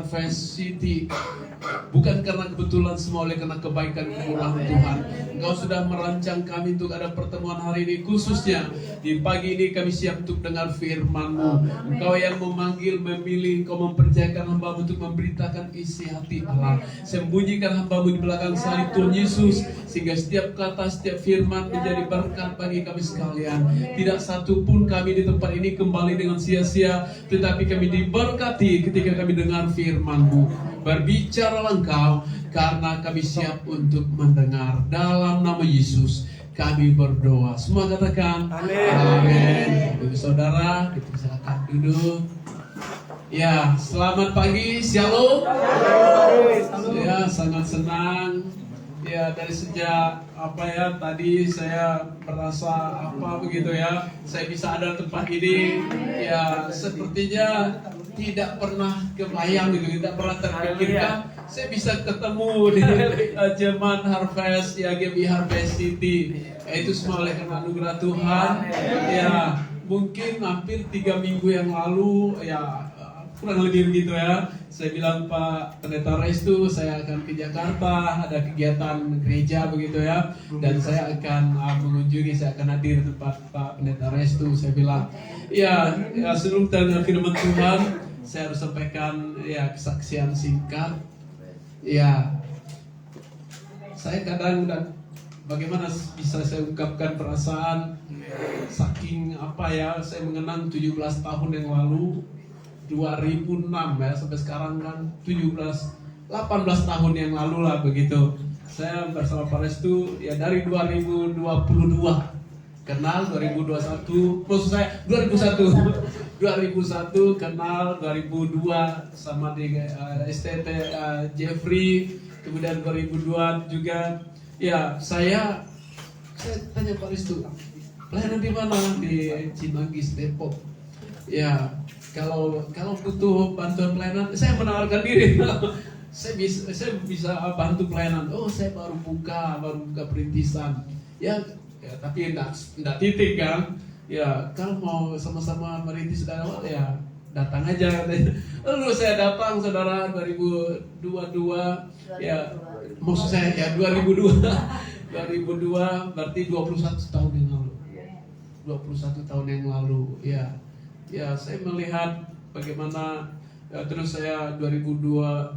Harvest City bukan karena kebetulan, semua oleh karena kebaikan kemurahan Tuhan. Engkau sudah merancang kami untuk ada pertemuan hari ini, khususnya di pagi ini kami siap untuk dengar firman-Mu. Engkau yang memanggil, memilih, Engkau mempercayakan hamba untuk memberitakan isi hati Allah. Sembunyikan hamba-Mu di belakang salib Tuhan Yesus, sehingga setiap kata, setiap firman menjadi berkat bagi kami sekalian. Tidak satu pun kami di tempat ini kembali dengan sia-sia, tetapi kami diberkati ketika kami dengar firman-Mu. Berbicaralah Engkau, karena kami siap untuk mendengar. Dalam nama Yesus kami berdoa. Semua katakan amin. Ibu saudara, kita silakan duduk. Ya, selamat pagi, shalom. Ya, sangat senang. Ya, dari sejak tadi saya merasa begitu ya, saya bisa ada tempat ini. Ya, sepertinya tidak pernah kebayang gitu, tidak pernah terpikirkan saya bisa ketemu di jemaat Harvest, ya, GB Harvest City. Itu semua oleh karena anugerah Tuhan. Ya, mungkin hampir 3 minggu yang lalu, ya kurang lebih begitu ya, saya bilang Pak Pendeta Restu, saya akan ke Jakarta, ada kegiatan gereja begitu ya, dan saya akan mengunjungi, saya akan hadir di tempat Pak Pendeta Restu. Saya bilang, ya sebelum kita firman Tuhan, saya harus sampaikan ya kesaksian singkat. Ya, saya kadang bagaimana bisa saya ungkapkan perasaan saking saya mengenang 17 tahun yang lalu, 2006 ya, sampai sekarang kan 18 tahun yang lalu lah begitu. Saya bersama Pak Restu ya dari 2022 kenal, 2021 maksud saya 2001 kenal, 2002 sama di STT Jeffrey, kemudian 2002 juga ya saya tanya Pak Restu, pelayanan di mana? Di Cimanggis, Depok. Ya, kalau butuh bantuan pelayanan, saya menawarkan diri. saya bisa bantu pelayanan. Oh, saya baru buka perintisan. Ya tapi enggak titik kan. Ya, kalau mau sama-sama merintis dari awal ya datang aja. Lalu saya datang, saudara, 2022 ya, maksud saya ya 2002 berarti 21 tahun yang lalu. 21 tahun yang lalu ya. Ya, saya melihat bagaimana terus saya 2002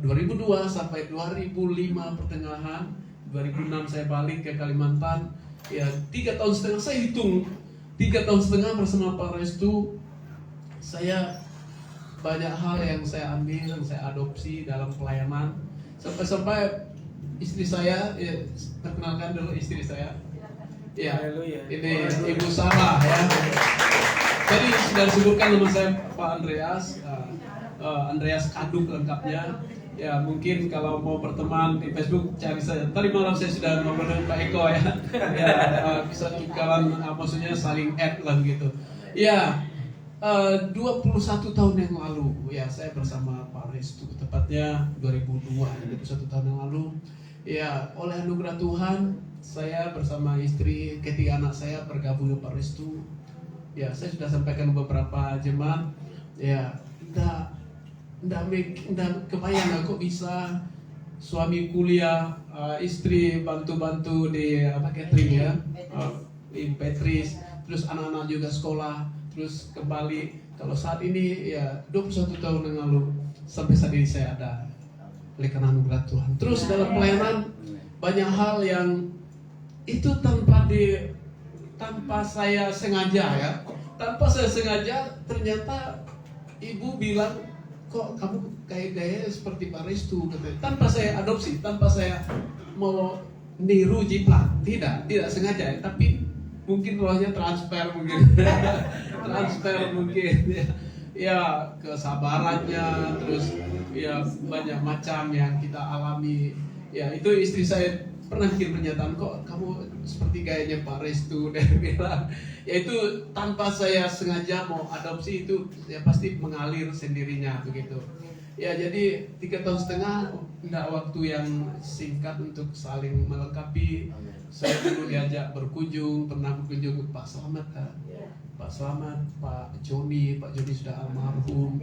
sampai 2005 pertengahan, 2006 saya balik ke Kalimantan. Ya, 3 tahun setengah saya hitung, 3 tahun setengah bersama Pak Restu. Saya banyak hal yang saya ambil, yang saya adopsi dalam pelayanan. Sampai istri saya, ya, perkenalkan dulu istri saya. Ya, ini Ibu Sarah ya. Jadi sudah disebutkan nama saya Pak Andreas Kaduk lengkapnya. Ya, mungkin kalau mau berteman di Facebook cari saya. Tadi malam saya sudah ngobrol dengan Pak Eko ya. Ya, bisa tukaran, maksudnya saling add lah gitu. Ya, 21 tahun yang lalu ya saya bersama Pak Restu, tepatnya 2002, 21 tahun yang lalu. Ya, oleh anugerah Tuhan saya bersama istri, ketiga anak saya bergabung dengan Pak Restu. Ya, saya sudah sampaikan beberapa jemaat. Ya, enggak kebayang kok bisa suami kuliah, istri bantu-bantu di catering ya, in Petris, terus anak-anak juga sekolah, terus kembali. Kalau saat ini ya 21 tahun yang lalu sampai saat ini saya ada oleh karena anugerah Tuhan. Terus dalam pelayanan banyak hal yang itu tanpa saya sengaja ya. Tanpa saya sengaja ternyata ibu bilang, kok kamu gaya seperti Pak Restu, tanpa saya adopsi, tanpa saya mau niru jiplak, tidak sengaja, tapi mungkin rohnya transfer mungkin, ya kesabarannya, terus ya banyak macam yang kita alami. Ya, itu istri saya pernah bikin pernyataan, kok kamu seperti gayanya Pak Restu, dan bilang ya itu tanpa saya sengaja mau adopsi, itu ya pasti mengalir sendirinya begitu. Ya, jadi 3 tahun setengah enggak waktu yang singkat untuk saling melengkapi. Saya dulu diajak berkunjung, pernah berkunjung ke Pak Slamet kan? Pak Slamet, Pak Joni sudah almarhum,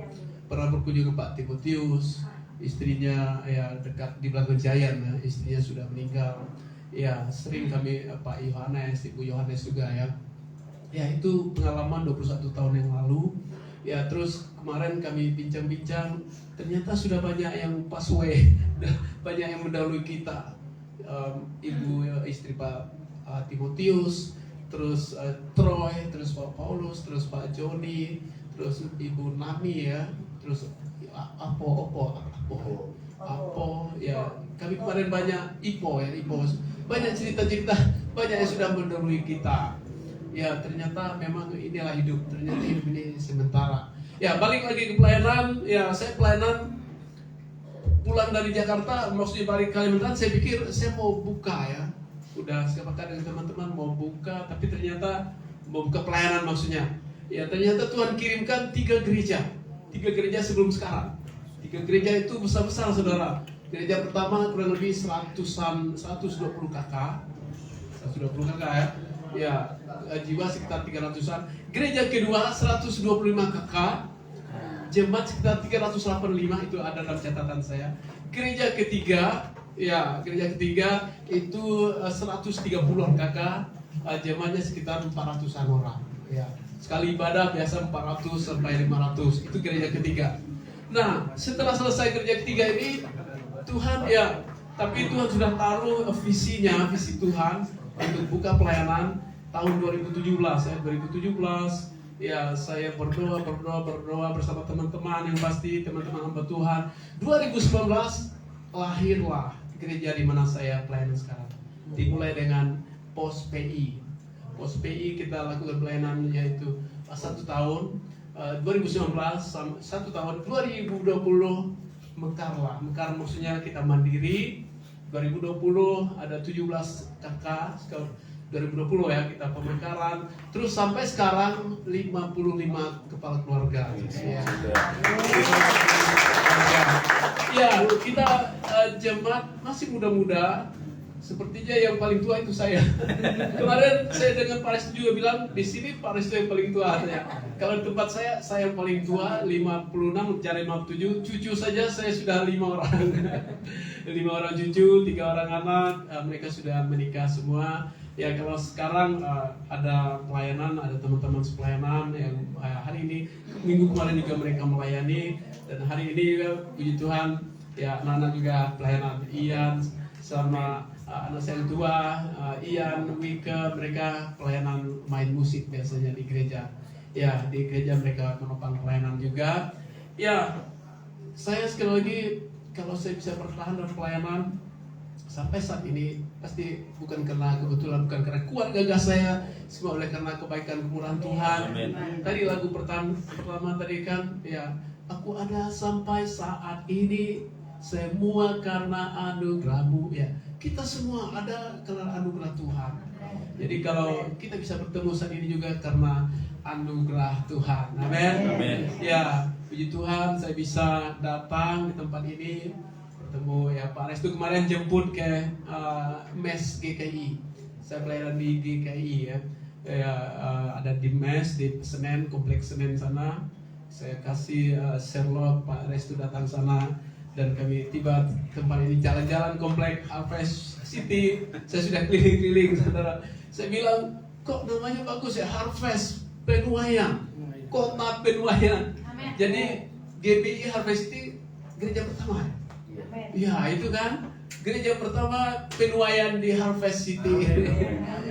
pernah berkunjung ke Pak Timotius. istrinya ya dekat di belakang Jayan, ya. Istrinya sudah meninggal. Ya sering kami Pak Yohanes, Ibu Yohanes juga ya. Ya itu pengalaman 21 tahun yang lalu. Ya terus kemarin kami bincang-bincang, ternyata sudah banyak yang pass away, banyak yang mendahului kita. Ibu istri Pak Timotius, terus Troy, terus Pak Paulus, terus Pak Joni, terus Ibu Nami ya, terus Apo ya. Kami kemarin banyak Ipo, banyak cerita-cerita, banyak yang sudah mendahului kita. Ya ternyata memang inilah hidup, ternyata hidup ini sementara. Ya balik lagi ke pelayanan, ya saya pelayanan pulang dari Jakarta, maksudnya balik Kalimantan, saya pikir saya mau buka ya. Udah sepakat dengan teman-teman mau buka, tapi ternyata mau buka pelayanan maksudnya. Ya ternyata Tuhan kirimkan 3 gereja sebelum sekarang. 3 gereja itu besar-besar saudara. Gereja pertama kurang lebih 120 kakak ya. Ya, jiwa sekitar 300-an. Gereja kedua 125 kakak. Jemaat sekitar 385 itu ada dalam catatan saya. Gereja ketiga itu 130-an kakak. Jemaatnya sekitar 400-an orang. Ya. Sekali ibadah biasa 400 sampai 500. Itu gereja ketiga. Nah, setelah selesai gereja ketiga ini tapi Tuhan sudah taruh visi Tuhan untuk buka pelayanan tahun 2017 ya. 2017 ya saya berdoa bersama teman-teman, yang pasti teman-teman hamba Tuhan. 2019 lahirlah gereja di mana saya pelayanan sekarang. Dimulai dengan pos PI. Pos PI kita lakukan pelayanan yaitu 1 tahun. 2019 1 tahun. 2020 Mekar maksudnya kita mandiri. 2020 ada 17 kakak. 2020 ya kita pemekaran. Terus sampai sekarang 55 kepala keluarga. Ya kita jemaat masih muda-muda. Sepertinya yang paling tua itu saya. Kemarin saya dengan Pak Restu juga bilang, di sini Pak Restu yang paling tua. Kalau di tempat saya yang paling tua, 56, jadi 57. Cucu saja saya sudah 5 orang. 5 orang cucu, 3 orang anak. Mereka sudah menikah semua. Ya kalau sekarang ada pelayanan, ada teman-teman sepelayanan yang hari ini, minggu kemarin juga mereka melayani. Dan hari ini puji Tuhan, ya anak-anak juga pelayanan. Ian sama anak saya yang tua, Ian, Wika, mereka pelayanan main musik biasanya di gereja. Ya, di gereja mereka menopang pelayanan juga. Ya, saya sekali lagi, kalau saya bisa bertahan dalam pelayanan sampai saat ini, pasti bukan karena kebetulan, bukan karena kuat gagah saya, semua oleh karena kebaikan kemurahan Tuhan. Amen. Tadi lagu pertama tadi kan, ya, aku ada sampai saat ini, semua karena anugerah-Mu, ya. Kita semua ada karena anugerah Tuhan. Jadi kalau kita bisa bertemu saat ini juga karena anugerah Tuhan. Amin. Ya, puji Tuhan saya bisa datang di tempat ini, bertemu ya Pak Restu kemarin jemput ke mes GKI. Saya pelayanan di GKI ya. Ada di mes di Senen, kompleks Senen sana. Saya kasih Sherlock Pak Restu datang sana. Dan kami tiba tempat ini, jalan-jalan komplek Harvest City. Saya sudah keliling-keliling, saudara. Saya bilang, kok namanya bagus ya, Harvest Penuaian, Kota Penuaian. Jadi GBI Harvest City gereja pertama. Ya itu kan, gereja pertama penuaian di Harvest City.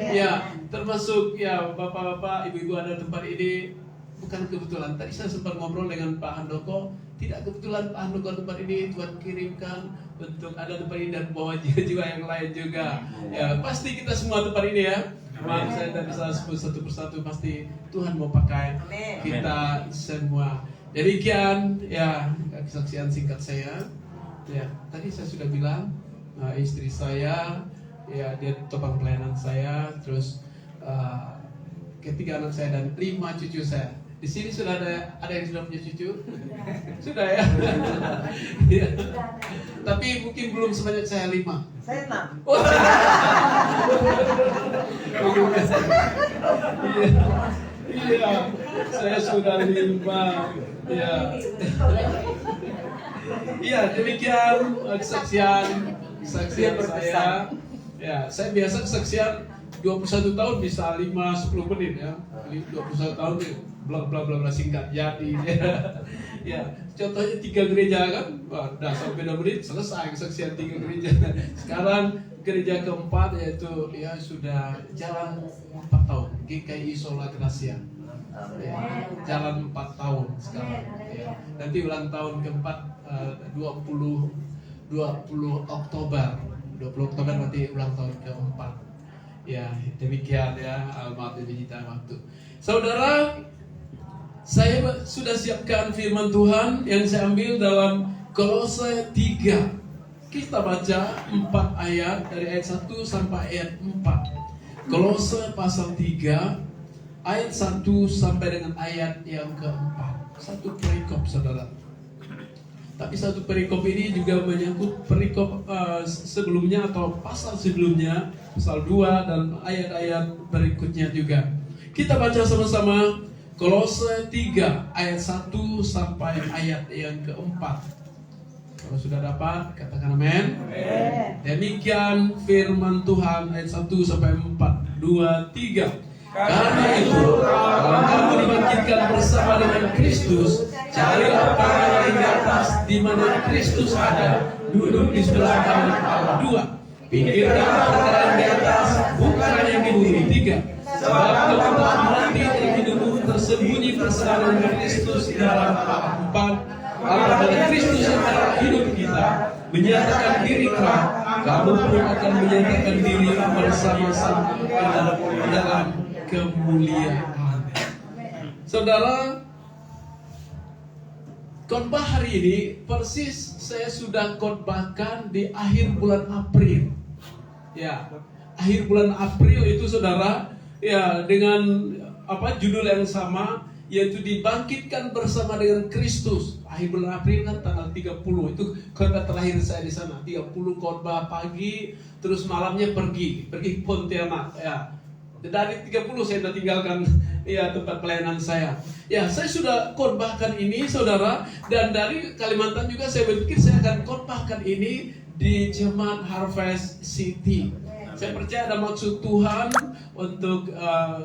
Ya, termasuk ya bapak-bapak, ibu-ibu ada tempat ini. Bukan kebetulan, tadi saya sempat ngobrol dengan Pak Handoko. Tidak kebetulan Pak Handoko tempat ini Tuhan kirimkan untuk ada tempat ini dan bawa jiwa yang lain juga. Ya pasti kita semua tempat ini ya. Maaf saya tidak bisa sebut satu persatu, pasti Tuhan mau pakai kita semua. Demikian ya kesaksian singkat saya. Ya tadi saya sudah bilang istri saya ya dia topang pelayanan saya, terus ketiga anak saya dan 5 cucu saya. Di sini sudah ada yang sudah punya cucu? Sudah ya? Ya. Tapi mungkin belum sebanyak saya 5. Saya 6. Oh. Iya, saya sudah 5. Ya. Iya, demikian kesaksian saya. Ya, saya biasa kesaksian 21 tahun bisa 5-10 menit ya. 21 tahun bla bla bla bla singkat jadi. Ya, contohnya 3 gereja kan, wah, udah sampai 2 menit selesai kesaksian 3 gereja. Sekarang gereja keempat yaitu ya sudah jalan 4 tahun GKI Sola Gracia. Ya, jalan 4 tahun sekarang. Ya. Nanti ulang tahun keempat 20 Oktober. 20 Oktober nanti ulang tahun keempat. Ya, demikian ya, maaf kita waktu. Saudara, saya sudah siapkan firman Tuhan yang saya ambil dalam Kolose 3. Kita baca 4 ayat dari ayat 1 sampai ayat 4. Kolose pasal 3 ayat 1 sampai dengan ayat yang keempat. Satu perikop, saudara. Tapi satu perikop ini juga menyangkut perikop sebelumnya atau pasal sebelumnya, pasal 2 dan ayat-ayat berikutnya juga. Kita baca sama-sama Kolose 3 ayat 1 sampai ayat yang keempat. Kalau sudah dapat, katakan amin. Demikian firman Tuhan ayat 1 sampai 4. 2, 3. Karena itu, kalau kamu dibangkitkan bersama dengan Kristus, carilah perkara yang di atas, di mana Kristus ada, duduk di sebelah kanan Allah. 2. Pikirkan perkara yang di atas, bukan yang di bumi. 3. Sebab kamu telah mati dan hidupmu tersembunyi bersama dengan Kristus di dalam Allah. 4. Apabila Kristus yang adalah hidup kita menyatakan diri kelak, kamu pun akan menyatakan diri bersama-sama dalam kemuliaan. Saudara, khotbah hari ini persis saya sudah khotbahkan di akhir bulan April. Ya, akhir bulan April itu saudara, ya dengan judul yang sama, yaitu dibangkitkan bersama dengan Kristus. Akhir bulan April kan tanggal 30 itu khotbah terakhir saya di sana. 30 khotbah pagi, terus malamnya pergi Pontianak ya. Dari 30 saya sudah tinggalkan ya tempat pelayanan saya. Ya, saya sudah khotbahkan ini saudara, dan dari Kalimantan juga saya berpikir saya akan khotbahkan ini di Jemaat Harvest City. Saya percaya ada maksud Tuhan untuk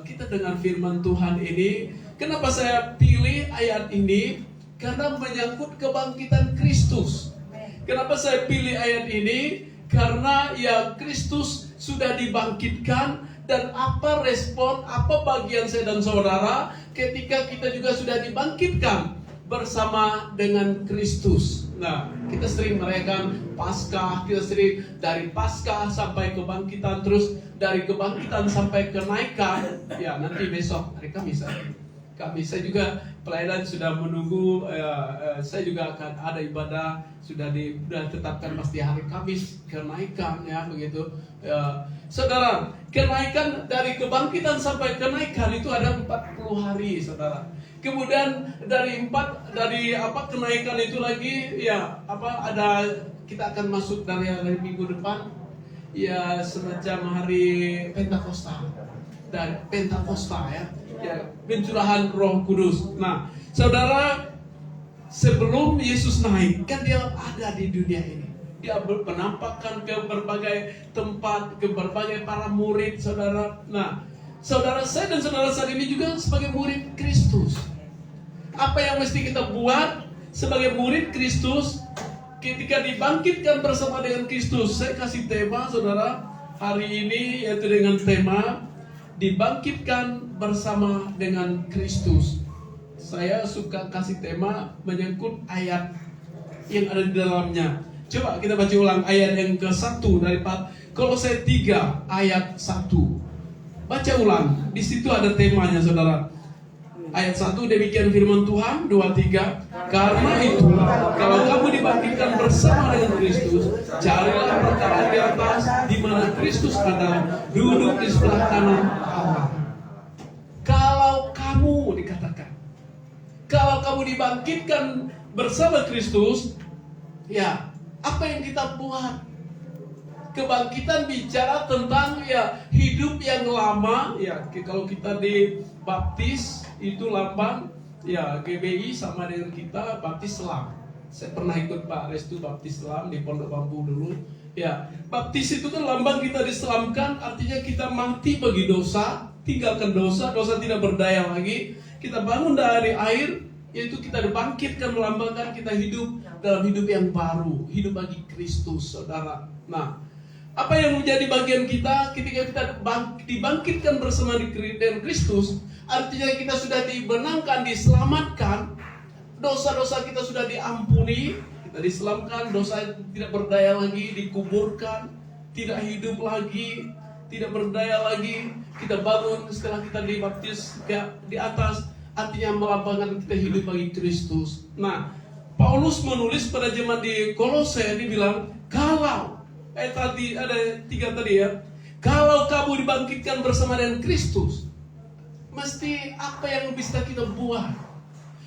kita dengar firman Tuhan ini. Kenapa saya pilih ayat ini? Karena menyangkut kebangkitan Kristus. Kenapa saya pilih ayat ini? Karena ya Kristus sudah dibangkitkan. Dan apa respon, apa bagian saya dan saudara ketika kita juga sudah dibangkitkan bersama dengan Kristus. Nah, kita sering merayakan Paskah, kita sering dari Paskah sampai kebangkitan, terus dari kebangkitan sampai kenaikan. Ya, nanti besok hari Kamis. Saya juga pelayanan sudah menunggu. Saya juga akan ada ibadah sudah ditetapkan pasti hari Kamis kenaikan ya begitu. Saudara, kenaikan dari kebangkitan sampai kenaikan itu ada 40 hari, saudara. Kemudian dari kenaikan itu lagi ya ada kita akan masuk dari minggu depan ya semacam hari Pentakosta. Dan Pentakosta ya pencurahan Roh Kudus. Nah, saudara, sebelum Yesus naik kan dia ada di dunia ini. Dia penampakan ke berbagai tempat, ke berbagai para murid, saudara. Nah, saudara saya dan saudara saat ini juga sebagai murid Kristus. Apa yang mesti kita buat sebagai murid Kristus ketika dibangkitkan bersama dengan Kristus? Saya kasih tema, saudara, hari ini yaitu dengan tema dibangkitkan bersama dengan Kristus. Saya suka kasih tema menyangkut ayat yang ada di dalamnya. Coba kita baca ulang ayat yang ke-1 dari Kolose 3 ayat 1. Baca ulang. Di situ ada temanya, saudara. Ayat 1, demikian firman Tuhan. 2, 3. Karena itu, kalau kamu dibangkitkan bersama dengan Kristus, carilah perkara di atas, di mana Kristus ada, duduk di sebelah kanan Allah. Kalau kamu dikatakan, kalau kamu dibangkitkan bersama Kristus, ya apa yang kita buat? Kebangkitan bicara tentang ya hidup yang lama. Ya kalau kita dibaptis itu lambang ya GBI sama dengan kita baptis selam. Saya pernah ikut Pak Restu baptis Islam di Pondok Bambu dulu. Ya, baptis itu kan lambang kita diselamkan, artinya kita mati bagi dosa, tinggalkan dosa, dosa tidak berdaya lagi. Kita bangun dari air, yaitu kita dibangkitkan, melambangkan kita hidup dalam hidup yang baru, hidup bagi Kristus, saudara. Nah, apa yang menjadi bagian kita ketika kita dibangkitkan bersama dengan Kristus, artinya kita sudah dibenangkan, diselamatkan, dosa-dosa kita sudah diampuni, kita diselamatkan, dosa tidak berdaya lagi, dikuburkan, tidak hidup lagi, tidak berdaya lagi. Kita bangun setelah kita dibaptis di atas, artinya melambangkan kita hidup bagi Kristus. Nah, Paulus menulis pada zaman di Kolose, dia bilang, kalau tadi ada 3 tadi ya, kalau kamu dibangkitkan bersama dengan Kristus, mesti apa yang bisa kita buat?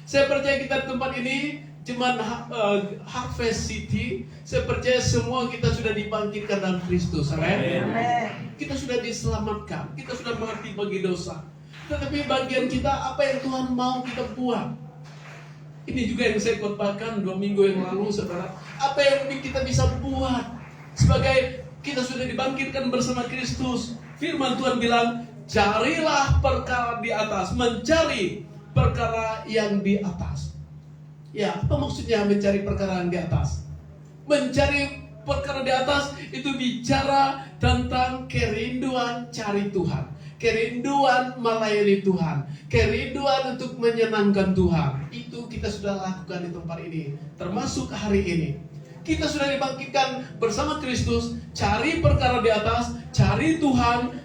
Saya percaya kita di tempat ini cuman Harvest City, saya percaya semua kita sudah dibangkitkan dalam Kristus. Amin. Kita sudah diselamatkan, kita sudah mati bagi dosa. Tetapi bagian kita, apa yang Tuhan mau kita buat? Ini juga yang saya khotbahkan 2 minggu yang lalu, saudara. Apa yang kita bisa buat? Sebagai kita sudah dibangkitkan bersama Kristus, firman Tuhan bilang, carilah perkara di atas, mencari perkara yang di atas. Ya, apa maksudnya mencari perkara yang di atas? Mencari perkara di atas itu bicara tentang kerinduan cari Tuhan, kerinduan melayani Tuhan, kerinduan untuk menyenangkan Tuhan. Itu kita sudah lakukan di tempat ini, termasuk hari ini. Kita sudah dibangkitkan bersama Kristus, cari perkara di atas, cari Tuhan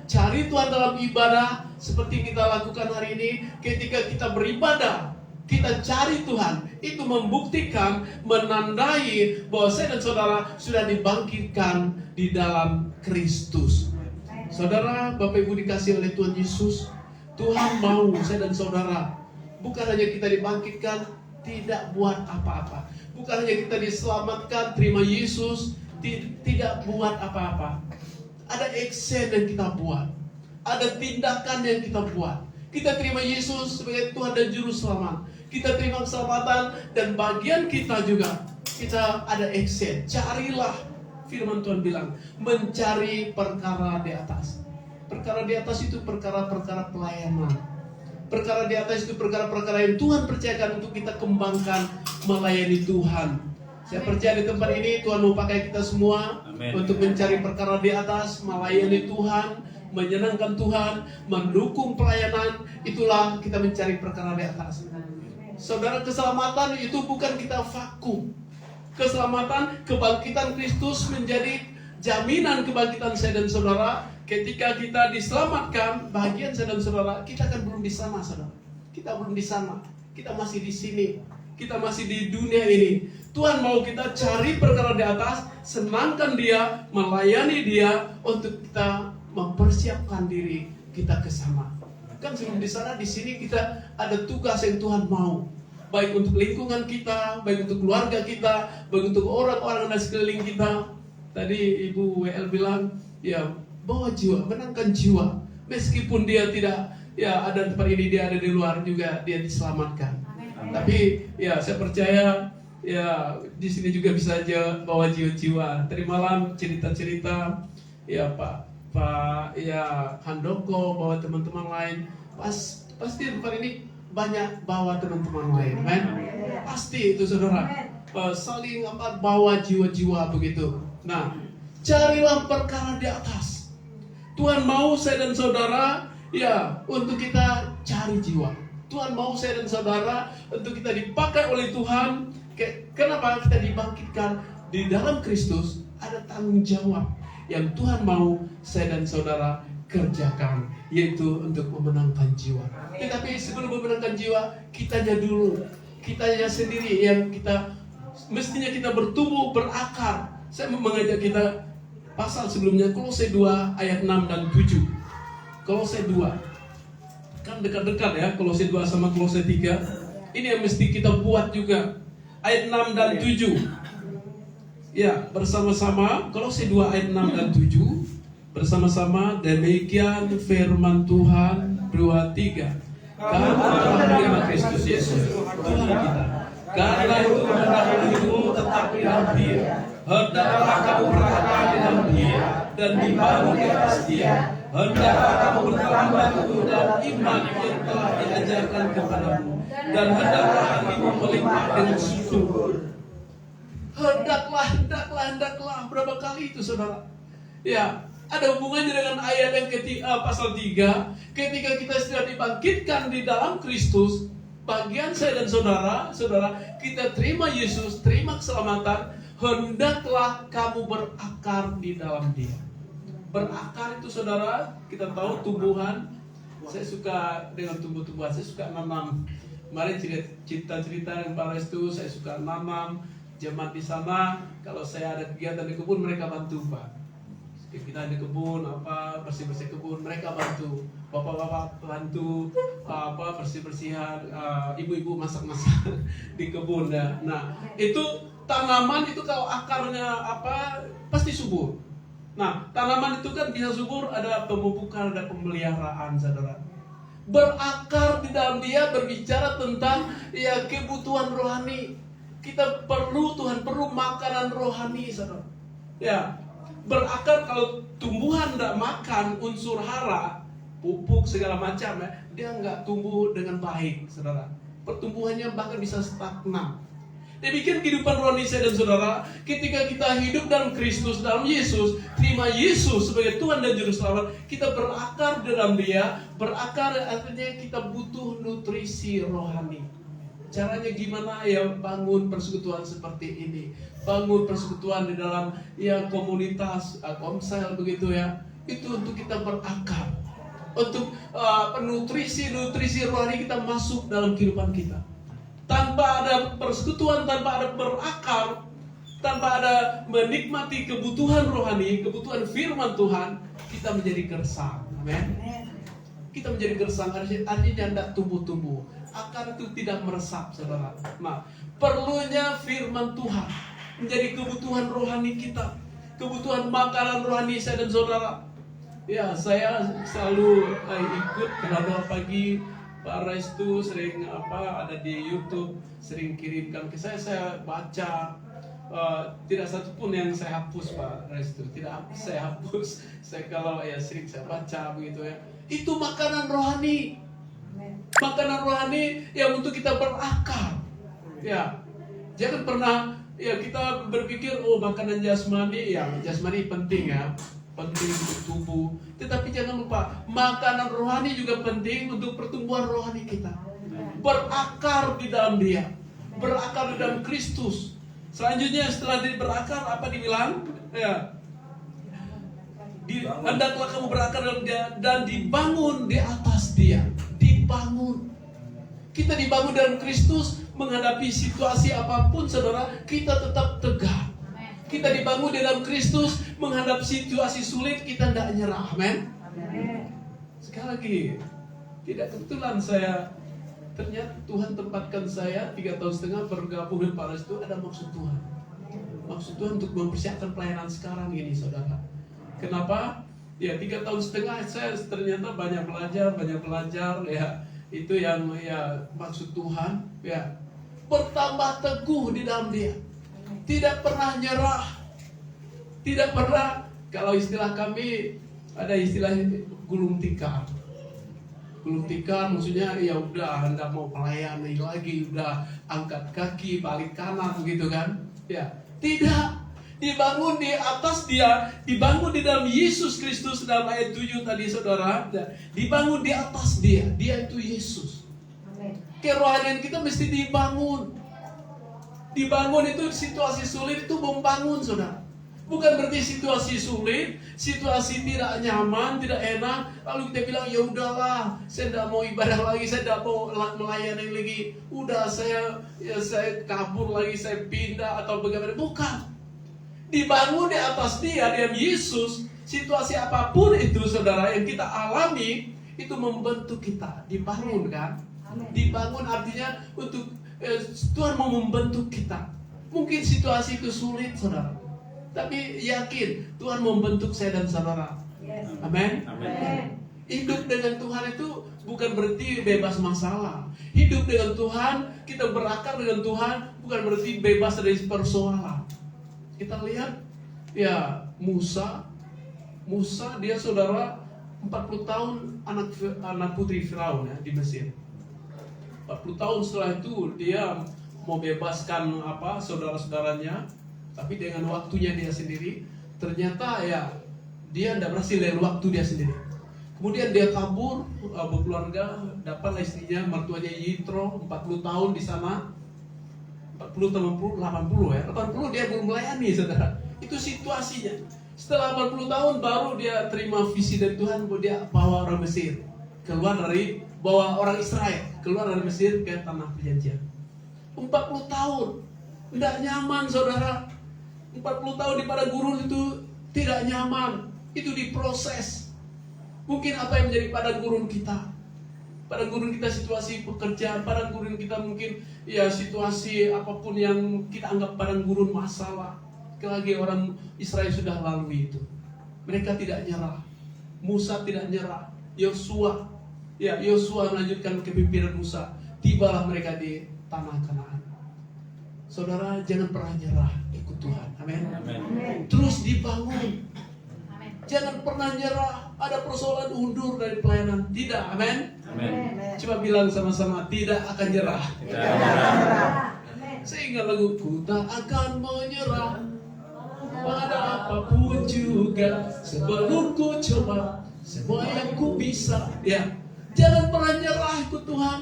dalam ibadah, seperti kita lakukan hari ini. Ketika kita beribadah, kita cari Tuhan, itu membuktikan, menandai bahwa saya dan saudara sudah dibangkitkan di dalam Kristus. Saudara, Bapak Ibu dikasih oleh Tuhan Yesus, Tuhan mau saya dan saudara bukan hanya kita dibangkitkan, tidak buat apa-apa. Bukan hanya kita diselamatkan, terima Yesus, tidak buat apa-apa. Ada action yang kita buat, ada tindakan yang kita buat. Kita terima Yesus sebagai Tuhan dan Juru Selamat. Kita terima keselamatan, dan bagian kita juga, kita ada action. Carilah, firman Tuhan bilang, mencari perkara di atas. Perkara di atas itu perkara-perkara pelayanan. Perkara di atas itu perkara-perkara yang Tuhan percayakan untuk kita kembangkan, melayani Tuhan. Saya percaya di tempat ini Tuhan mau pakai kita semua. Amen. Untuk mencari perkara di atas, melayani Tuhan, menyenangkan Tuhan, mendukung pelayanan. Itulah kita mencari perkara di atas. Saudara, keselamatan itu bukan kita vakum. Keselamatan, kebangkitan Kristus menjadi jaminan kebangkitan saya dan saudara. Ketika kita diselamatkan, bagian saya dan saudara, kita kan belum di sana, saudara. Kita belum di sana. Kita masih di sini. Kita masih di dunia ini. Tuhan mau kita cari perkara di atas, senangkan Dia, melayani Dia, untuk kita mempersiapkan diri kita ke sana. Kan sebelum di sana, di sini kita ada tugas yang Tuhan mau. Baik untuk lingkungan kita, baik untuk keluarga kita, baik untuk orang-orang di sekeliling kita. Tadi Ibu WL bilang, ya, bawa jiwa, menangkan jiwa. Meskipun dia tidak, ya, ada di tempat ini, dia ada di luar juga, dia diselamatkan. Amin. Tapi ya, saya percaya ya di sini juga bisa aja bawa jiwa-jiwa. Tadi malam cerita-cerita, ya Pak ya Handoko bawa teman-teman lain. Pasti di tempat ini banyak bawa teman-teman lain, kan? Pasti itu saudara. Saling bawa jiwa-jiwa begitu. Nah, carilah perkara di atas. Tuhan mau saya dan saudara, ya, untuk kita cari jiwa. Tuhan mau saya dan saudara untuk kita dipakai oleh Tuhan. Kenapa kita dibangkitkan di dalam Kristus? Ada tanggung jawab yang Tuhan mau saya dan saudara kerjakan, yaitu untuk memenangkan jiwa. Tetapi sebelum memenangkan jiwa, kitanya dulu, kitanya sendiri yang kita mestinya kita bertumbuh, berakar. Saya mau mengajak kita pasal sebelumnya, Kolose 2 ayat 6 dan 7. Kolose 2. Kan dekat-dekat ya, Kolose 2 sama Kolose 3. Ini yang mesti kita buat juga. Ayat 6 dan 7. Ya, bersama-sama Kolose 2 ayat 6 dan 7. Bersama-sama, demikian firman Tuhan 2, 3. Karena telah menerima Kristus Yesus Tuhan kita Karena itu hendaklah hidupmu tetap di dalam Dia. Hendaklah kamu berakar di dalam Dia dan dibangun di atas Dia. Hendaklah kamu bertambah teguh dalam iman yang telah diajarkan kepadamu, dan hendaklah hatimu melimpah dengan syukur. Hendaklah. Berapa kali itu, saudara? Ya, ada hubungannya dengan ayat yang pasal 3. Ketika kita sudah dibangkitkan di dalam Kristus, bagian saya dan saudara, kita terima Yesus, terima keselamatan, hendaklah kamu berakar di dalam Dia. Berakar itu, saudara, kita tahu tumbuhan. Saya suka dengan tumbuh-tumbuhan, saya suka nanam. Kemarin cerita yang Pak Restu, saya suka nanam. Jemaat di sana, kalau saya ada kegiatan di kebun, mereka bantu, Pak. Kita di kebun, bersih-bersih kebun, mereka bantu. Bapak-bapak bantu, bersih-bersihan, ibu-ibu masak-masak di kebun. Nah, itu tanaman itu kalau akarnya pasti subur. Nah, tanaman itu kan bisa subur, ada pemupukan, ada pemeliharaan, saudara. Berakar di dalam Dia berbicara tentang kebutuhan rohani. Kita Tuhan perlu makanan rohani, saudara. Ya, berakar. Kalau tumbuhan tidak makan unsur hara, pupuk segala macam, dia nggak tumbuh dengan baik, saudara. Pertumbuhannya bahkan bisa stagnan. Demikian kehidupan rohani saya dan saudara. Ketika kita hidup dalam Kristus, dalam Yesus, terima Yesus sebagai Tuhan dan Juru Selamat, kita berakar dalam Dia. Berakar artinya kita butuh nutrisi rohani. Caranya gimana? Ya, bangun persekutuan seperti ini. Bangun persekutuan di dalam komunitas, komsel begitu ya. Itu untuk kita berakar. Untuk nutrisi rohani kita masuk dalam kehidupan kita. Tanpa ada persekutuan, tanpa ada berakar, tanpa ada menikmati kebutuhan rohani, kebutuhan firman Tuhan, kita menjadi gersang. Amin. Kita menjadi gersang, artinya tidak tumbuh-tumbuh. Akar itu tidak meresap, saudara. Nah, perlunya firman Tuhan menjadi kebutuhan rohani kita, kebutuhan makanan rohani saya dan saudara. Ya, saya selalu ikut doa pagi. Pak Restu sering ada di YouTube, sering kirimkan ke saya baca. Tidak satu pun yang saya hapus, Pak Restu. Tidak saya hapus. Saya kalau sering saya baca begitu ya. Itu makanan rohani. Makanan rohani yang untuk kita berakar. Ya, jangan pernah kita berpikir makanan jasmani, jasmani penting ya, penting untuk tubuh. Tetapi jangan lupa makanan rohani juga penting untuk pertumbuhan rohani kita. Berakar di dalam Dia, berakar di dalam Kristus. Selanjutnya setelah berakar apa dibilang? Ya. Hendaklah kamu berakar dalam Dia dan dibangun di atas Dia. Dibangun. Kita dibangun dalam Kristus, menghadapi situasi apapun, saudara, kita tetap tegar. Kita dibangun di dalam Kristus, menghadapi situasi sulit, kita tidak nyerah. Amin. Sekali lagi, tidak kebetulan ternyata Tuhan tempatkan saya 3,5 tahun bergabung dengan Pak Restu, ada maksud Tuhan. Maksud Tuhan untuk mempersiapkan pelayanan sekarang ini, saudara. Kenapa? 3,5 tahun saya ternyata banyak belajar ya. Itu yang maksud Tuhan ya. Bertambah teguh di dalam Dia. Tidak pernah nyerah. Tidak pernah, kalau istilah kami ada istilah gulung tikar. Gulung tikar maksudnya udah Anda mau melayani lagi, udah angkat kaki, balik kanan begitu kan? Ya, tidak. Dibangun di atas Dia, dibangun di dalam Yesus Kristus dalam ayat 7 tadi, saudara. Dibangun di atas Dia itu Yesus. Kerohanian kita mesti dibangun. Dibangun itu situasi sulit itu membangun, saudara. Bukan berarti situasi sulit, situasi tidak nyaman, tidak enak, lalu kita bilang ya udahlah, saya tidak mau ibadah lagi, saya tidak mau melayani lagi, udah saya kabur lagi, saya pindah atau bagaimana. Bukan. Dibangun di atas Dia, di Yesus, situasi apapun itu, saudara, yang kita alami itu membentuk kita. Dibangun kan? Dibangun artinya untuk Tuhan mau membentuk kita. Mungkin situasi itu sulit, saudara, tapi yakin Tuhan membentuk saya dan saudara. Amin. Hidup dengan Tuhan itu bukan berarti bebas masalah. Hidup dengan Tuhan, kita berakar dengan Tuhan, bukan berarti bebas dari persoalan. Kita lihat ya Musa dia saudara 40 tahun anak putri Firaun ya, di Mesir. 40 tahun setelah itu dia mau bebaskan saudara-saudaranya, tapi dengan waktunya dia sendiri. Ternyata ya dia tidak berhasil dari waktu dia sendiri. Kemudian dia kabur, berkeluarga, dapatlah istrinya, mertuanya Yitro, 40 tahun di sana. 40, 80 ya. 80 dia belum melayani, saudara. Itu situasinya. Setelah 80 tahun baru dia terima visi dari Tuhan, bahwa dia bawa orang Mesir bawa orang Israel keluar dari Mesir ke tanah perjanjian. 40 tahun tidak nyaman, saudara. 40 tahun di padang gurun itu tidak nyaman. Itu diproses. Mungkin apa yang menjadi padang gurun kita? Padang gurun kita situasi pekerjaan, padang gurun kita mungkin ya situasi apapun yang kita anggap padang gurun masalah. Lagi orang Israel sudah lalui itu. Mereka tidak nyerah. Musa tidak nyerah. Yosua melanjutkan kepemimpinan Musa. Tibalah mereka di tanah Kanaan. Saudara, jangan pernah nyerah, ikut Tuhan. Amin. Terus dibangun. Jangan pernah nyerah. Ada persoalan, undur dari pelayanan. Tidak, amin. Coba bilang sama-sama, tidak akan nyerah. Sehingga lagu ku tak akan menyerah pada apapun juga, sebelum ku coba semua yang ku bisa. Ya, jangan pernah nyerah, ikut Tuhan.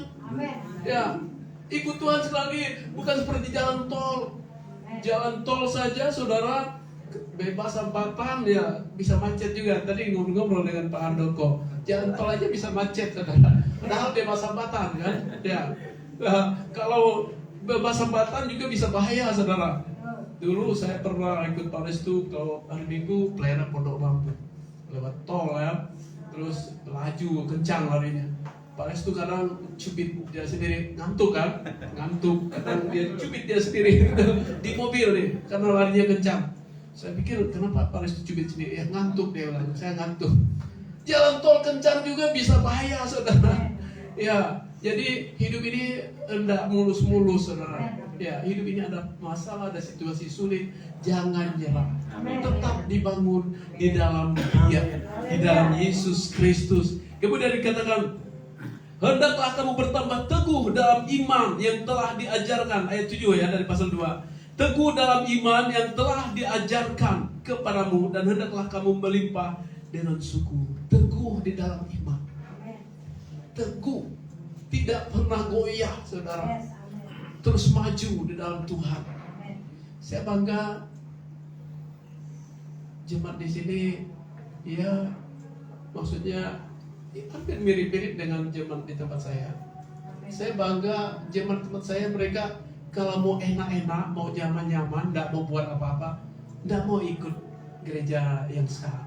Ya, ikut Tuhan sekali, bukan seperti jalan tol. Jalan tol saja, saudara, bebas hambatan, ya bisa macet juga. Tadi ngobrol-ngobrol dengan Pak Andoko, jalan tol aja bisa macet, saudara. Padahal bebas hambatan, kan? Ya, kalau bebas hambatan juga bisa bahaya, saudara. Dulu saya pernah ikut Pak Restu kalau hari Minggu pelayanan Pondok Lampu lewat tol ya, terus laju kencang larinya. Pak Restu kadang cubit dia sendiri, ngantuk kan, kadang dia cubit dia sendiri di mobil nih karena larinya kencang. Saya pikir kenapa Pak Restu cubit sendiri? Ya ngantuk dia bilang, saya ngantuk. Jalan tol kencang juga bisa bahaya, saudara. Ya, jadi hidup ini tidak mulus-mulus, saudara. Ya, hidup ini ada masalah, ada situasi sulit. Jangan nyerah. Tetap dibangun di dalam Dia, di dalam Yesus Kristus. Kemudian dikatakan, hendaklah kamu bertambah teguh dalam iman yang telah diajarkan. Ayat 7 ya, dari pasal 2. Teguh dalam iman yang telah diajarkan kepadamu, dan hendaklah kamu melimpah dengan syukur. Teguh di dalam iman. Teguh, tidak pernah goyah, saudara. Terus maju di dalam Tuhan. Saya bangga jemaat di sini, ya maksudnya hampir mirip-mirip dengan jemaat di tempat saya. Saya bangga jemaat tempat saya, mereka kalau mau enak-enak, mau nyaman-nyaman, tidak mau buat apa-apa, tidak mau ikut gereja yang sekarang.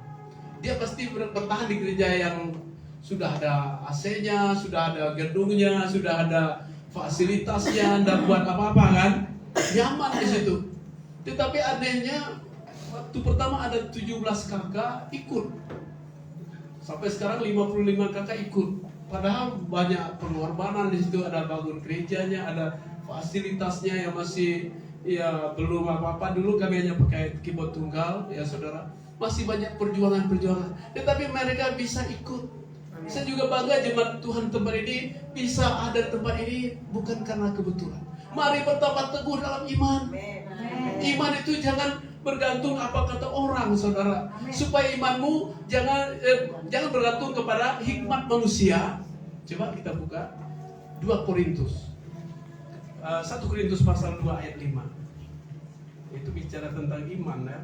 Dia pasti bertahan di gereja yang sudah ada AC-nya, sudah ada gedungnya, sudah ada fasilitasnya, tidak buat apa-apa kan, nyaman di situ. Tetapi anehnya waktu pertama ada 17 kakak ikut, sampai sekarang 55 kakak ikut. Padahal banyak pengorbanan di situ, ada bangun gerejanya, ada fasilitasnya yang masih ya belum apa-apa. Dulu kami hanya pakai keyboard tunggal, ya saudara. Masih banyak perjuangan. Tetapi mereka bisa ikut. Saya juga bangga jemaat Tuhan tempat ini bisa ada di tempat ini bukan karena kebetulan. Mari bertambah teguh dalam iman. Iman itu jangan bergantung apa kata orang, saudara. Supaya imanmu jangan bergantung kepada hikmat manusia. Coba kita buka 2 Korintus. 1 Korintus pasal 2 ayat 5. Itu bicara tentang iman ya.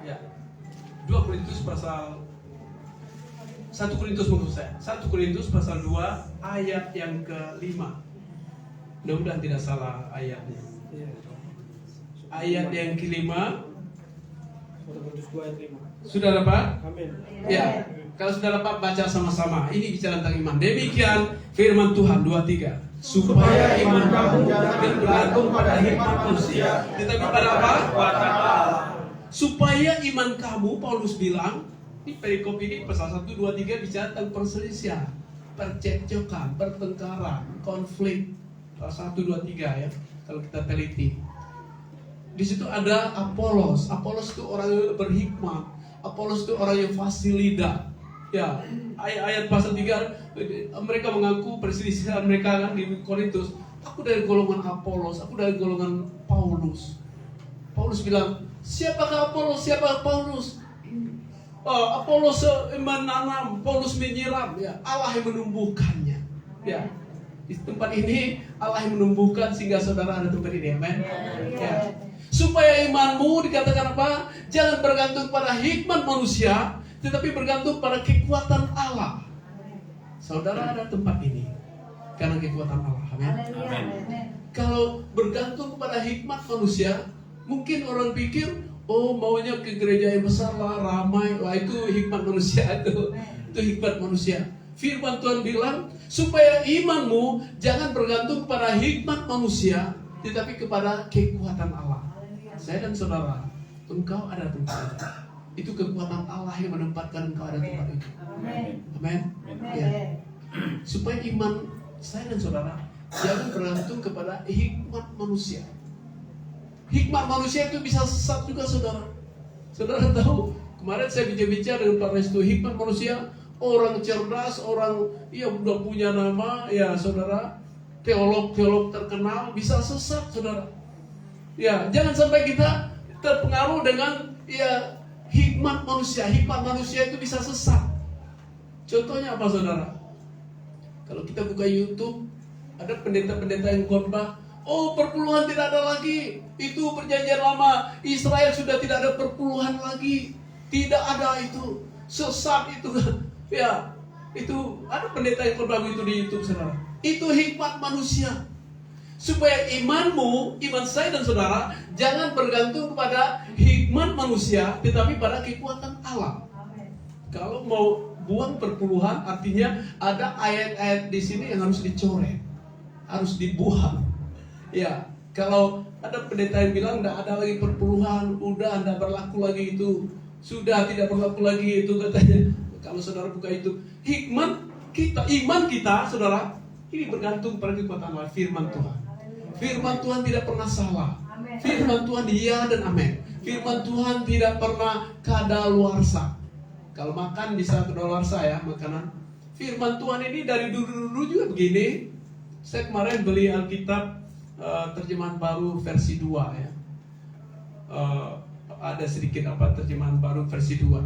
Ya. 2 Korintus pasal 1 Korintus maksud saya. 1 Korintus pasal 2 ayat yang ke-5. Mudah-mudahan tidak salah ayatnya. Ayat yang ke-5. 1 Korintus 2 ayat 5. Sudah dapat? Amin. Ya. Kalau sudah dapat, baca sama-sama. Ini bicara tentang iman. Demikian firman Tuhan 2:3. Supaya iman kamu jangan bergantung pada hikmat manusia, tetapi pada apa? Supaya iman kamu, Paulus bilang, Di perikop ini pasal 1, 2, 3 bicara tentang perselisihan, percekcokan, pertengkaran, konflik. Pasal 1, 2, 3 ya, kalau kita teliti. Di situ ada Apolos. Apolos itu orang yang berhikmat. Apolos itu orang yang fasih lidah. Ya, ayat pasal 3 mereka mengaku perselisihan mereka kan di Korintus. Aku dari golongan Apolos, aku dari golongan Paulus. Paulus bilang, siapakah Apolos, siapakah Paulus? Apolos menanam, Paulus menyiram. Ya, Allah yang menumbuhkannya. Ya, di tempat ini Allah yang menumbuhkan sehingga saudara ada tempat ini, amin. Ya. Supaya imanmu dikatakan apa? Jangan bergantung pada hikmat manusia, tetapi bergantung pada kekuatan Allah. Saudara ada tempat ini karena kekuatan Allah, amin. Kalau bergantung kepada hikmat manusia, mungkin orang pikir, oh maunya ke gereja yang besar lah, ramai, wah itu hikmat manusia itu hikmat manusia. Firman Tuhan bilang supaya imanmu jangan bergantung kepada hikmat manusia, tetapi kepada kekuatan Allah. Saya dan saudara, engkau ada tempat itu. Itu kekuatan Allah yang menempatkan engkau ada tempat itu. Amin. Ya. Supaya iman saya dan saudara jangan bergantung kepada hikmat manusia. Hikmat manusia itu bisa sesat juga, saudara. Saudara tahu, kemarin saya bicara dengan Pak Restu, hikmat manusia, orang cerdas, orang yang udah punya nama, ya saudara, teolog terkenal bisa sesat, saudara. Ya, jangan sampai kita terpengaruh dengan ya hikmat manusia. Hikmat manusia itu bisa sesat. Contohnya apa, saudara? Kalau kita buka YouTube, ada pendeta-pendeta yang khotbah, oh perpuluhan tidak ada lagi. Itu perjanjian lama, Israel sudah tidak ada perpuluhan lagi. Tidak ada itu. Sesat itu. Ya, itu ada pendeta yang khotbah itu di YouTube, saudara. Itu hikmat manusia. Supaya imanmu, iman saya dan saudara, jangan bergantung kepada hikmat manusia, tetapi pada kekuatan Allah. Kalau mau buang perpuluhan, artinya ada ayat-ayat di sini yang harus dicoret, harus dibuang. Ya, kalau ada pendeta yang bilang tidak ada lagi perpuluhan, udah tidak berlaku lagi itu, sudah tidak berlaku lagi itu katanya. Kalau saudara buka itu, hikmat kita, iman kita, saudara, ini bergantung pada kekuatan Allah, firman Tuhan. Firman Tuhan tidak pernah salah. Firman Tuhan iya dan amin. Firman Tuhan tidak pernah kadaluarsa. Kalau makan bisa kadaluarsa ya, makanan. Firman Tuhan ini dari dulu juga begini. Saya kemarin beli Alkitab terjemahan baru versi 2 ya. Ada sedikit terjemahan baru versi 2.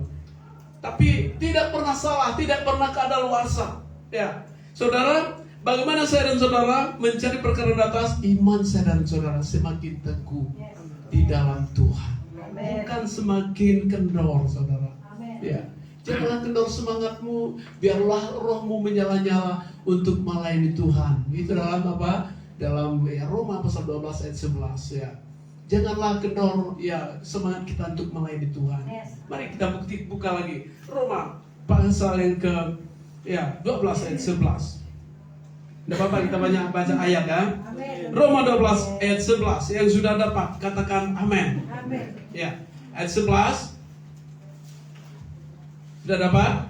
Tapi tidak pernah salah, tidak pernah kadaluarsa. Ya, saudara, bagaimana saya dan saudara mencari perkara di atas? Iman saya dan saudara semakin teguh di dalam Tuhan, bukan semakin kendor, saudara. Ya, janganlah kendor semangatmu, biarlah rohmu menyala-nyala untuk melayani Tuhan. Itu dalam apa? Dalam ya, Roma pasal 12 ayat 11 ya. Janganlah kendor ya semangat kita untuk melayani Tuhan. Mari kita buka lagi Roma pasal yang ke 12 ayat 11. Tidak apa-apa kita banyak baca ayat ya. Roma 12 ayat 11. Yang sudah dapat katakan amin. Ya, ayat 11. Sudah dapat?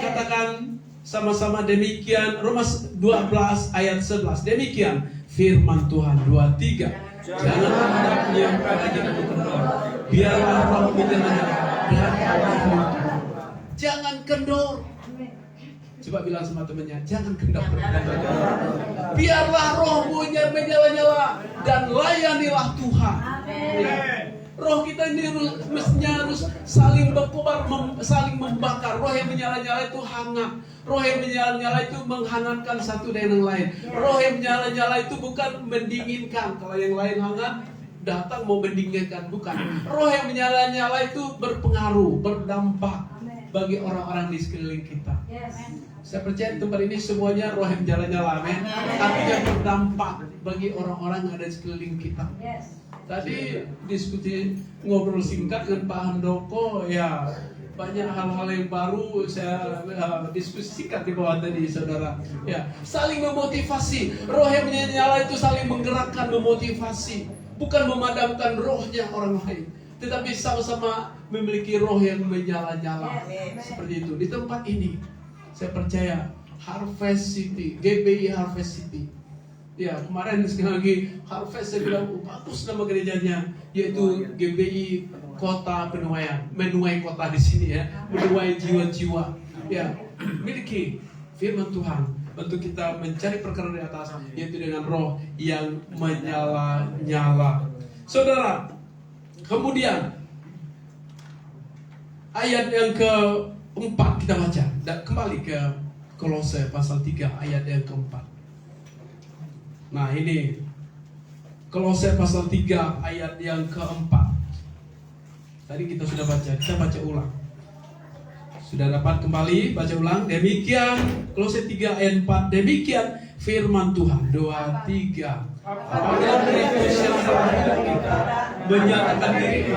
Katakan sama-sama demikian. Roma 12 ayat 11. Demikian firman Tuhan 23. Jangan hendaknya pada kita kendor. Biarlah roh menyala-nyala. Jangan kendor. Coba bilang sama temannya, jangan kendor. Biarlah rohmu menyala-nyala dan layanilah Tuhan. Ya. Roh kita ini mestinya harus saling berkobar, saling membakar. Roh yang menyala-nyala itu hangat. Roh yang menyala-nyala itu menghangatkan satu dengan yang lain. Roh yang menyala-nyala itu bukan mendinginkan. Kalau yang lain hangat, datang mau mendinginkan, bukan. Roh yang menyala-nyala itu berpengaruh, berdampak bagi orang-orang di sekeliling kita. Saya percaya di tempat ini semuanya roh yang menyala-nyala, amin. Artinya berdampak bagi orang-orang yang ada di sekeliling kita. Tadi diskusi ngobrol singkat dengan Pak Handoko, ya banyak hal-hal yang baru saya diskusi singkat di bawah tadi, saudara. Ya, saling memotivasi. Roh yang menyala itu saling menggerakkan, memotivasi, bukan memadamkan rohnya orang lain. tetapi sama-sama memiliki roh yang menyala-nyala. Seperti itu. Di tempat ini, saya percaya Harvest City, GBI Harvest City. Ya, kemarin sekali lagi Harvest, saya bilang bagus nama gerejanya, yaitu GBI Kota Penuaian, menuai kota di sini ya, menuai jiwa-jiwa. Ya, miliki firman Tuhan untuk kita mencari perkara di atas, yaitu dengan roh yang menyala-nyala. Saudara, kemudian ayat yang keempat kita baca. Dan kembali ke Kolose pasal 3 ayat yang keempat. Nah ini Kolose pasal 3 ayat yang keempat. Tadi kita sudah baca, kita baca ulang. Sudah dapat kembali, baca ulang. Demikian Kolose 3 ayat 4. Demikian firman Tuhan. 2, 3. Apabila Kristus yang dalam kita menyatakan diri,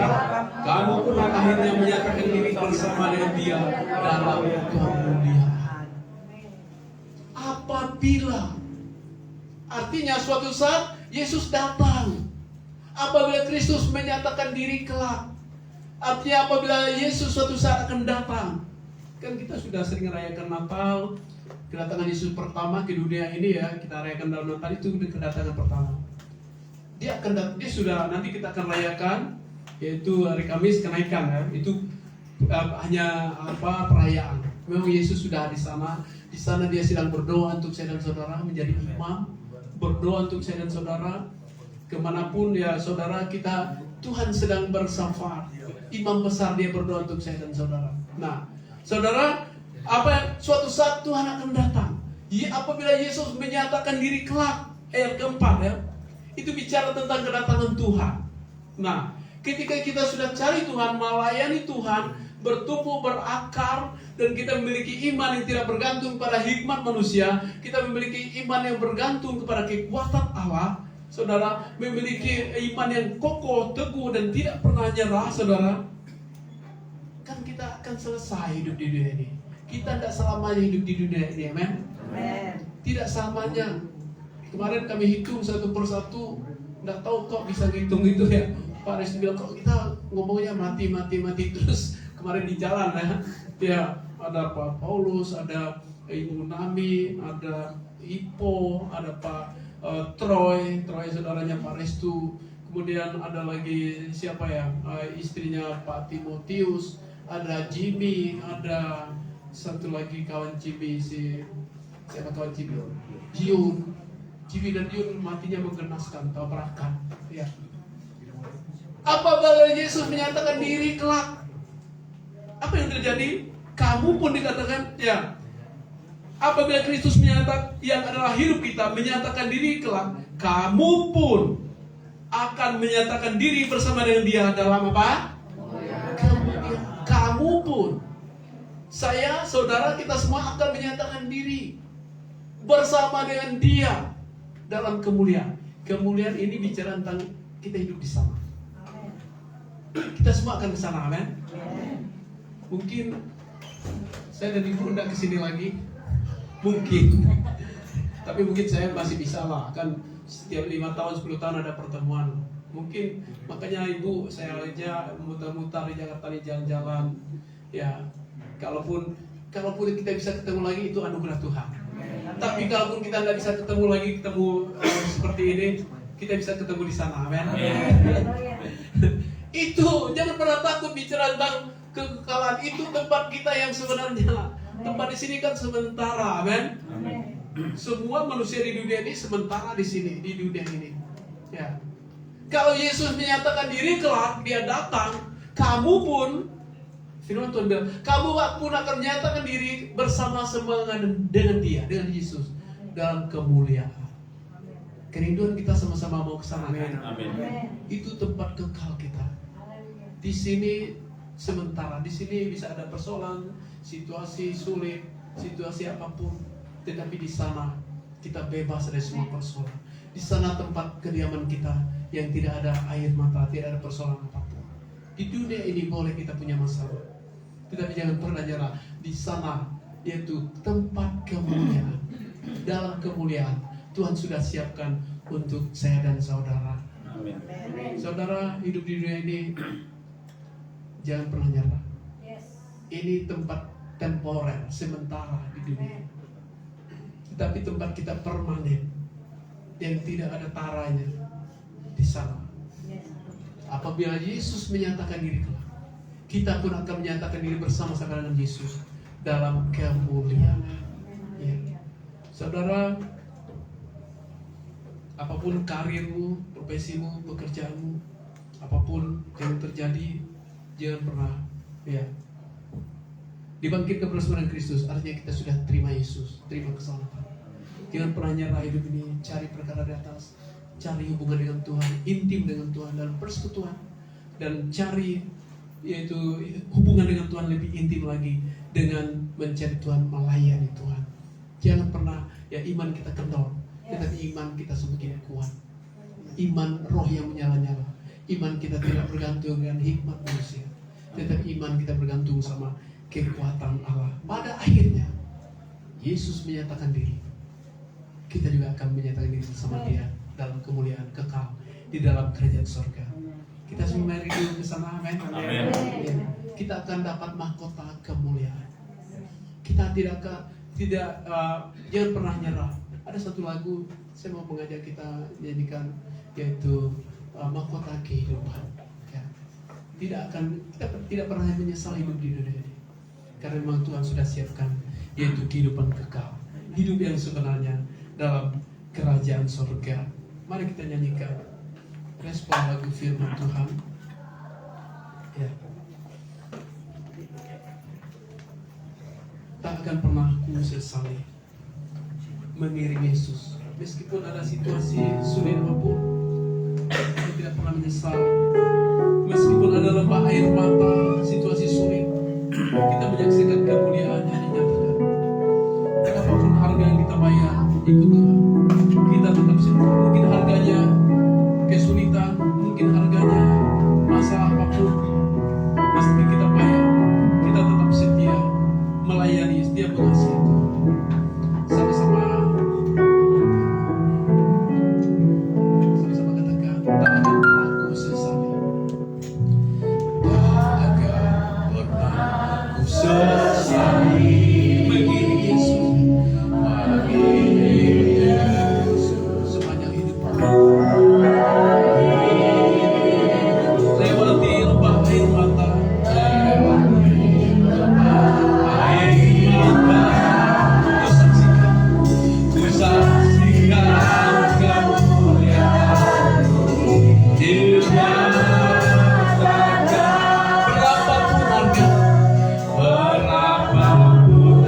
kamu pun akhirnya menyatakan diri bersama dengan Dia dalam kemuliaan. Apabila, artinya suatu saat Yesus datang. Apabila Kristus menyatakan diri kelak, artinya apabila Yesus suatu saat akan datang. Kan kita sudah sering merayakan Natal, kedatangan Yesus pertama ke dunia ini ya, kita rayakan dalam Natal itu kedatangan pertama. Dia sudah, nanti kita akan rayakan, yaitu hari Kamis kenaikan ya. Itu hanya perayaan. Memang Yesus sudah di sana. Di sana Dia sedang berdoa untuk saya dan saudara, menjadi imam, berdoa untuk saya dan saudara kemanapun ya saudara kita. Tuhan sedang bersafar, imam besar, Dia berdoa untuk saya dan saudara. Nah saudara, suatu saat Tuhan akan datang. Apabila Yesus menyatakan diri kelak, ayat keempat ya, itu bicara tentang kedatangan Tuhan. Nah, ketika kita sudah cari Tuhan, melayani Tuhan, bertumbuh, berakar, dan kita memiliki iman yang tidak bergantung pada hikmat manusia, kita memiliki iman yang bergantung kepada kekuatan Allah, saudara, memiliki iman yang kokoh, teguh, dan tidak pernah nyerah, saudara, kan kita akan selesai hidup di dunia ini. Kita tidak selamanya hidup di dunia ini, amen? Tidak selamanya. Kemarin kami hitung satu persatu, tidak tahu kok bisa ngitung itu ya. Pak Restu bilang, kok kita ngomongnya mati terus. Kemarin di jalan ya, ada Pak Paulus, ada Ibu Nami, ada Ipo, ada Pak Troy saudaranya Pak Restu. Kemudian ada lagi siapa ya, istrinya Pak Timotius, ada Jimmy, ada satu lagi kawan Jimmy, siapa kawan Jimmy? Jiun. Jimmy dan Jiun matinya menggenaskan, tabrakan ya. Apabila Yesus menyatakan diri kelak, apa yang terjadi? Kamu pun dikatakan ya. Apabila Kristus menyatakan yang adalah hidup kita, menyatakan diri kelak, kamu pun akan menyatakan diri bersama dengan Dia dalam apa? Kemuliaan. Kamu pun, saya, saudara, kita semua akan menyatakan diri bersama dengan Dia dalam kemuliaan. Kemuliaan ini bicara tentang kita hidup di sana. Kita semua akan ke sana, amin. Mungkin saya dan Ibu tidak kesini lagi, mungkin. Tapi mungkin saya masih bisa lah, kan setiap 5 tahun, 10 tahun ada pertemuan. Mungkin makanya Ibu saya aja muter-muter di Jakarta, di jalan-jalan. Ya, kalaupun kita bisa ketemu lagi, itu anugerah Tuhan. Tapi kalaupun kita tidak bisa ketemu lagi, seperti ini, kita bisa ketemu di sana, amin. Itu jangan pernah takut bicara tentang kekekalan. Itu tempat kita yang sebenarnya. Tempat di sini kan sementara, amin. Semua manusia di dunia ini sementara di sini, di dunia ini. Ya. Kalau Yesus menyatakan diri kelak, Dia datang, kamu pun, firman Tuhan bilang, kamu pun akan menyatakan diri bersama-sama dengan Dia, dengan Yesus dalam kemuliaan. Kerinduan kita sama-sama mau ke sana, amin. Itu tempat kekal kita. Di sini sementara, di sini bisa ada persoalan, situasi sulit, situasi apapun, tetapi di sana kita bebas dari semua persoalan. Di sana tempat kediaman kita yang tidak ada air mata, tidak ada persoalan apapun. Di dunia ini boleh kita punya masalah, tetapi jangan pernah nyerah. Di sana yaitu tempat kemuliaan. Dalam kemuliaan Tuhan sudah siapkan untuk saya dan saudara. Amin. Saudara hidup di dunia ini Jangan pernah nyerah. Ini tempat temporer, sementara di dunia. Tetapi tempat kita permanen, yang tidak ada taranya di sana. Apabila Yesus menyatakan diri kelak, kita pun akan menyatakan diri bersama-sama dengan Yesus dalam kemuliaan. Ya. Saudara, apapun karirmu, profesimu, pekerjaanmu, apapun yang terjadi, jangan pernah dibangkitkan bersama dengan Kristus. Artinya kita sudah terima Yesus, terima keselamatan. Jangan pernah nyerah hidup ini. Cari perkara di atas, cari hubungan dengan Tuhan, intim dengan Tuhan dalam persekutuan, dan cari yaitu hubungan dengan Tuhan lebih intim lagi dengan mencari Tuhan, melayani Tuhan. Jangan pernah iman kita kendor, tetapi iman kita semakin kuat. Iman roh yang menyala-nyala. Iman kita tidak bergantung dengan hikmat manusia, tetapi iman kita bergantung sama kekuatan Allah. Pada akhirnya Yesus menyatakan diri, kita juga akan menyatakan diri bersama Dia dalam kemuliaan kekal di dalam kerajaan surga. Kita semua mari dulu ke sana, amin. Ya, kita akan dapat mahkota kemuliaan. Kita jangan pernah nyerah. Ada satu lagu saya mau mengajak kita nyanyikan, yaitu mahkota kehidupan. Ya. Kita tidak pernah menyesal hidup di dunia ini, karena memang Tuhan sudah siapkan yaitu kehidupan kekal, hidup yang sebenarnya dalam kerajaan surga. Mari kita nyanyikan respon lagu firman Tuhan. Ya. Tak akan pernah ku sesali mengiring Yesus, meskipun ada situasi sulit apapun. Kita tidak pernah menyesal, meskipun ada lembah air mata, situasi sulit. Kita menyaksikan kemuliaan yang dinyatakan. Apapun harga yang kita bayar ikut Tuhan, kita tetap setia. Mungkin harganya kesulitan, mungkin harganya masalah apapun, mesti kita bayar. Kita tetap setia melayani, setia mengasihi Tuhan. Sama-sama katakan, tak akan pernah ku sesali. Tak akan pernah ku sesali mengiring Yesus, mengiring Yesus sepanjang hidup. Lewati lembah air mata, ku saksikan kemuliaan dinyatakan. Berapapun harga, berapapun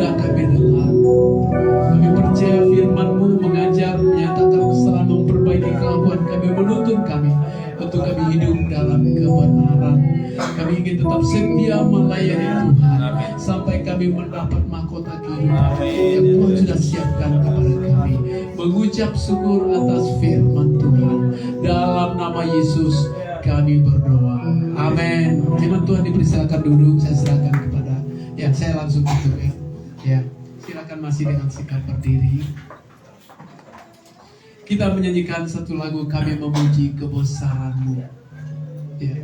sudah kami dengar. Kami percaya firman-Mu mengajar, menyatakan kesalahan, memperbaiki kelakuan kami, menuntun kami untuk kami hidup dalam kebenaran. Kami ingin tetap setia melayani Tuhan sampai kami mendapat mahkota kehidupan yang Tuhan sudah siapkan kepada kami. Mengucap syukur atas firman Tuhan. Dalam nama Yesus kami berdoa. Amin. Firman Tuhan dipersilakan duduk. Saya serahkan kepada saya langsung tutup ya. Silakan masih dengan sikap berdiri. Kita menyanyikan satu lagu, Kami Memuji Kebesaran-Mu. Ya.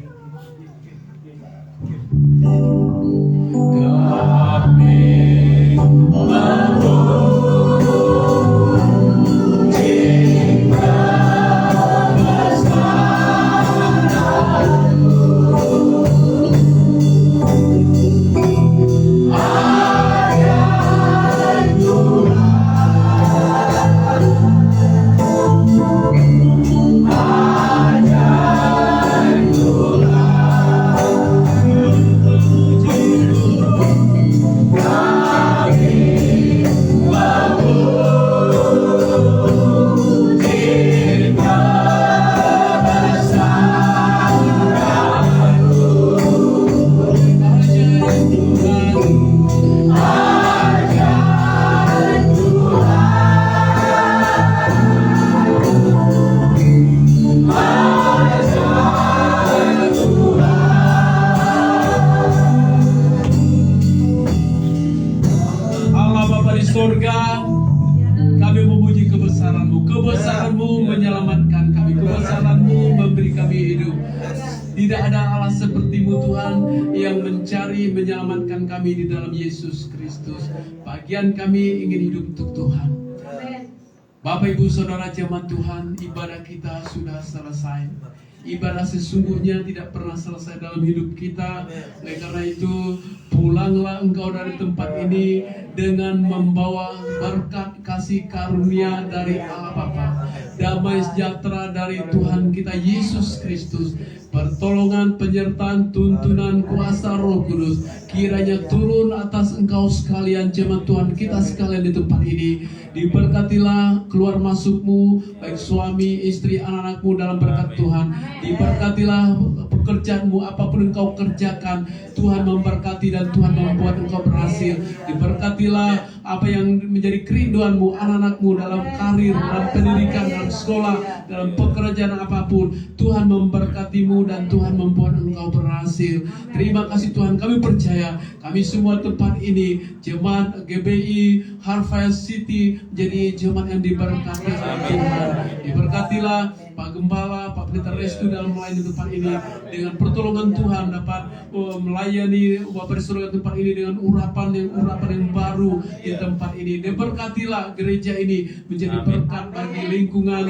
Kami surga, kami memuji kebesaran-Mu. Kebesaran-Mu menyelamatkan kami. Kebesaran-Mu memberi kami hidup. Tidak ada Allah seperti-Mu Tuhan yang mencari menyelamatkan kami di dalam Yesus Kristus. Bagian kami ingin hidup untuk Tuhan. Bapak Ibu Saudara jemaat Tuhan, ibadah kita sudah selesai. Ibadah sesungguhnya tidak pernah selesai dalam hidup kita. Oleh karena itu, pulanglah engkau dari tempat ini dengan membawa berkat kasih karunia dari Allah Bapa, damai sejahtera dari Tuhan kita Yesus Kristus, pertolongan, penyertaan, tuntunan, kuasa Roh Kudus kiranya turun atas engkau sekalian, jemaat Tuhan kita sekalian di tempat ini. Diberkatilah keluar masukmu, baik suami, istri, anak-anakmu dalam berkat Tuhan. Diberkatilah pekerjaanmu, apapun engkau kerjakan, Tuhan memberkati dan Tuhan membuat engkau berhasil. Diberkatilah apa yang menjadi kerinduanmu, anak-anakmu dalam karir, dalam pendidikan, dalam sekolah, dalam pekerjaan apapun. Tuhan memberkatimu dan Tuhan membuat engkau berhasil. Terima kasih Tuhan, kami percaya kami semua tempat ini, jemaat GBI Harvest City, menjadi jemaat yang diberkati oleh Tuhan. Diberkatilah Pak Gembala, Pak Pendeta Restu dalam melayani tempat ini. Dengan pertolongan Tuhan dapat melayani Bapak di surga tempat ini dengan urapan yang baru di tempat ini. Diberkatilah gereja ini menjadi berkat bagi lingkungan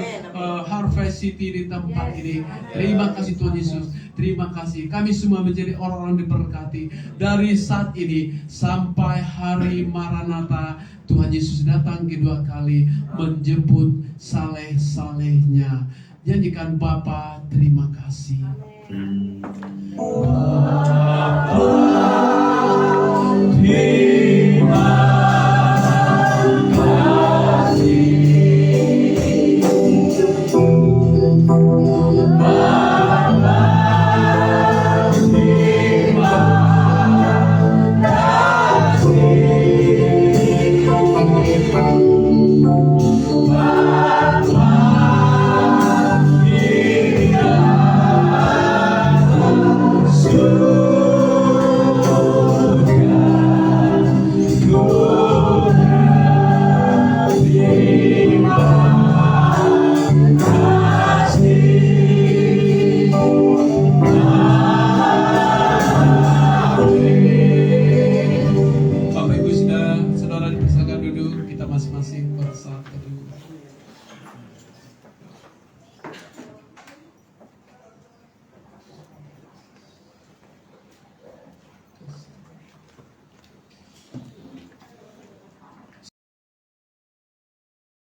Harvest City di tempat ini. Terima kasih Tuhan Yesus. Terima kasih. Kami semua menjadi orang-orang diberkati dari saat ini sampai hari Maranatha. Tuhan Yesus datang kedua kali menjemput saleh-salehnya. Nyanyikan Bapa, terima kasih. Bapa,